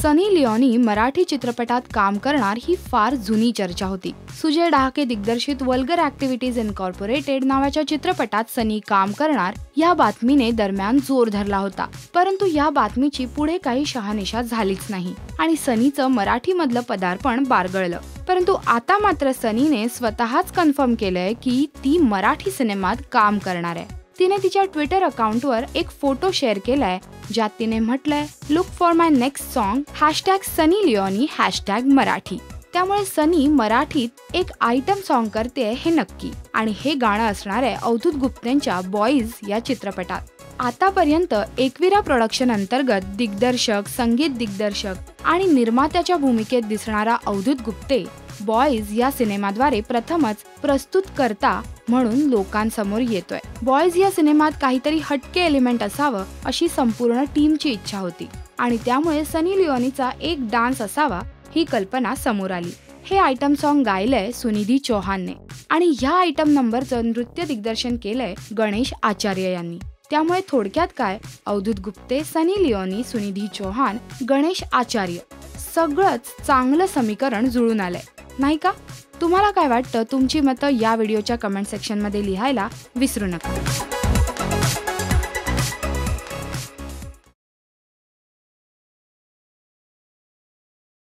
सनी Leone Marathi चित्रपटात काम करणार ही फार जुनी चर्चा होती। सुजय डहाके दिग्दर्शित वल्गर ॲक्टिव्हिटीज इनकॉर्पोरेटेड नावाच्या चित्रपटात सनी काम करणार या बातमीने दरम्यान जोर धरला होता, परंतु या बातमीची पुढे काही शहानिशा झालीच नाही आणि सनीचं मराठीमधलं पदार्पण बारगळलं। परंतु आता मात्र सनीने स्वतःच कन्फर्म केलंय की ती मराठी सिनेमात काम करणार आहे। तिने तिच्या ट्विटर अकाउंटवर एक फोटो शेअर केलाय, ज्यात तिने म्हटलंय, look for my next song #Sunny Leone #Marathi. त्यामुळे सनी मराठीत एक आयटम सॉन्ग करते हे नक्की, आणि हे गाणं असणार आहे अवधूत गुप्तेंच्या बॉईज या चित्रपटात। आतापर्यंत एकविरा प्रोडक्शन अंतर्गत दिग्दर्शक, संगीत दिग्दर्शक आणि निर्मात्याच्या भूमिकेत दिसणारा अवधूत गुप्ते बॉईज या सिनेमाद्वारे प्रथमच प्रस्तुतकर्ता म्हणून लोकांसमोर येतोय। बॉईज या सिनेमात काहीतरी हटके एलिमेंट असावं अशी संपूर्ण टीमची इच्छा होती आणि त्यामुळे सनी लिओनीचा एक डान्स असावा ही कल्पना समोर आली। हे आयटम सॉन्ग गायलंय सुनिधी चौहानने आणि ह्या आयटम नंबरचं नृत्य दिग्दर्शन केलंय गणेश आचार्य यांनी। त्यामुळे थोडक्यात काय, अवधूत गुप्ते, सनी लिओनी, सुनिधी चौहान, गणेश आचार्य सगळंच चांगलं समीकरण जुळून आलंय, नाही का? तुम्हाला काय वाटतं? तुमची मतं या व्हिडिओच्या कमेंट सेक्शनमध्ये लिहायला विसरू नका।